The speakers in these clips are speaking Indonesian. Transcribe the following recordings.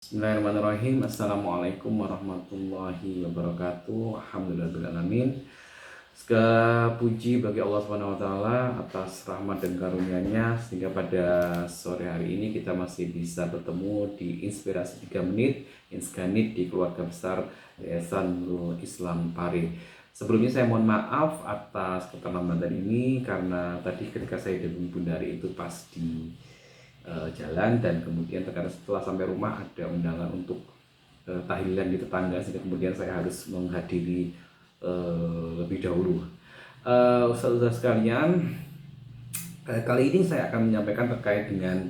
Bismillahirrahmanirrahim. Assalamualaikum warahmatullahi wabarakatuh. Alhamdulillahirrahmanirrahim. Segala puji bagi Allah Subhanahu wa taala atas rahmat dan karunia-Nya sehingga pada sore hari ini kita masih bisa bertemu di Inspirasi 3 menit Inskanit di keluarga besar Yayasan Nurul Islam Pare. Sebelumnya saya mohon maaf atas keterlambatan ini karena tadi ketika saya dari Bundari itu pas di jalan, dan kemudian terkadang setelah sampai rumah ada undangan untuk tahlilan di tetangga sehingga kemudian saya harus menghadiri lebih dahulu. Ustaz-ustaz sekalian, kali ini saya akan menyampaikan terkait dengan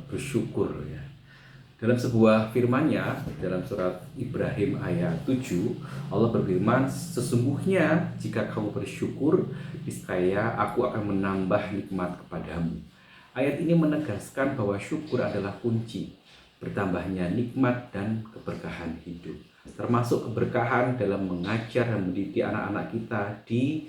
bersyukur ya. Dalam sebuah firman-Nya dalam surat Ibrahim ayat 7, Allah berfirman, sesungguhnya jika kamu bersyukur, niscaya aku akan menambah nikmat kepadamu. Ayat ini menegaskan bahwa syukur adalah kunci bertambahnya nikmat dan keberkahan hidup, termasuk keberkahan dalam mengajar dan mendidik anak-anak kita di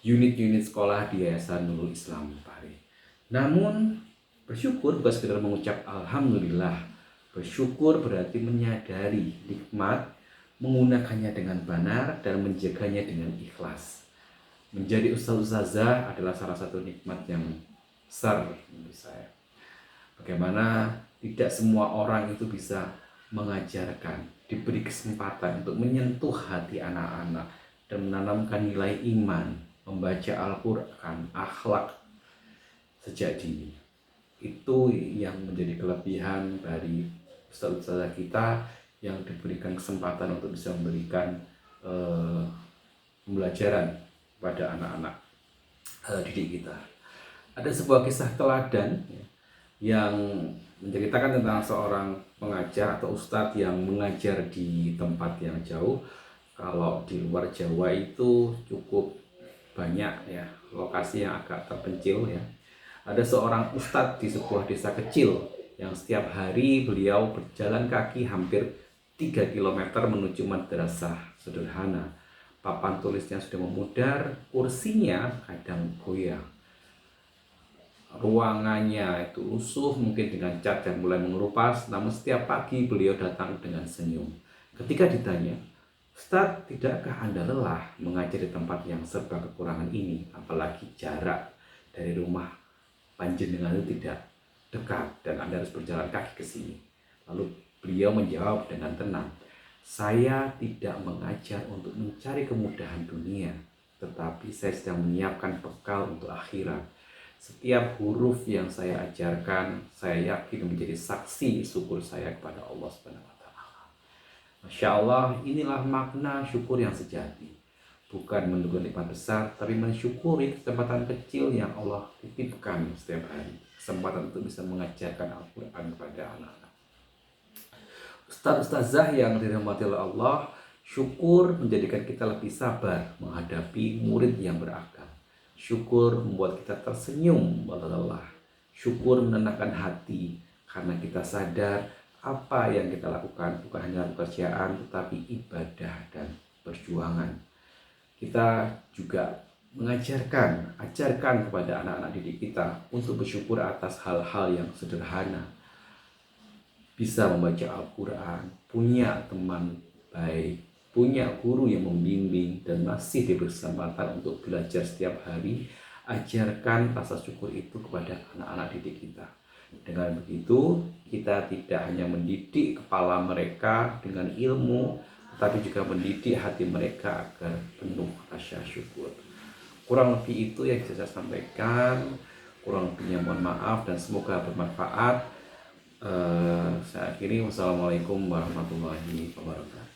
unit-unit sekolah di Yayasan Nurul Islam Pare. Namun, bersyukur bukan sekedar mengucap Alhamdulillah. Bersyukur berarti menyadari nikmat, menggunakannya dengan benar, dan menjaganya dengan ikhlas. Menjadi ustaz-ustazah adalah salah satu nikmat yang besar menurut saya. Bagaimana tidak semua orang itu bisa mengajarkan, diberi kesempatan untuk menyentuh hati anak-anak dan menanamkan nilai iman, membaca Al-Quran, akhlak sejak dini. Itu yang menjadi kelebihan dari ustaz-ustazah kita yang diberikan kesempatan untuk bisa memberikan pembelajaran pada anak-anak didik kita. Ada sebuah kisah teladan yang menceritakan tentang seorang pengajar atau ustadz yang mengajar di tempat yang jauh. Kalau di luar Jawa itu cukup banyak ya, lokasi yang agak terpencil ya. Ada seorang ustadz di sebuah desa kecil yang setiap hari beliau berjalan kaki hampir 3 km menuju madrasah sederhana. Papan tulisnya sudah memudar, kursinya kadang goyang. Ruangannya itu lusuh mungkin dengan cat dan mulai mengerupas, namun setiap pagi beliau datang dengan senyum. Ketika ditanya, Ustaz, tidakkah Anda lelah mengajar di tempat yang serba kekurangan ini, apalagi jarak dari rumah panjenengan itu tidak dekat dan Anda harus berjalan kaki ke sini? Lalu beliau menjawab dengan tenang, saya tidak mengajar untuk mencari kemudahan dunia, tetapi saya sedang menyiapkan bekal untuk akhirat. Setiap huruf yang saya ajarkan, saya yakin menjadi saksi syukur saya kepada Allah Subhanahu wa taala. Masya Allah, inilah makna syukur yang sejati. Bukan menunggu nikmat besar, tapi mensyukuri kesempatan kecil yang Allah titipkan setiap hari. Kesempatan untuk bisa mengajarkan Al-Quran kepada anak-anak. Ustaz-ustazah yang dirahmati oleh Allah, syukur menjadikan kita lebih sabar menghadapi murid yang berakal. Syukur membuat kita tersenyum walau lelah. Syukur menenangkan hati karena kita sadar apa yang kita lakukan bukan hanya pekerjaan tetapi ibadah dan perjuangan. Kita juga ajarkan kepada anak-anak didik kita untuk bersyukur atas hal-hal yang sederhana. Bisa membaca Al-Quran, punya teman baik, punya guru yang membimbing, dan masih diberi kesempatan untuk belajar setiap hari. Ajarkan rasa syukur itu kepada anak-anak didik kita. Dengan begitu, kita tidak hanya mendidik kepala mereka dengan ilmu, tetapi juga mendidik hati mereka agar penuh rasa syukur. Kurang lebih itu yang bisa saya sampaikan. Kurang lebihnya mohon maaf dan semoga bermanfaat. Saya akhiri. Wassalamualaikum warahmatullahi wabarakatuh.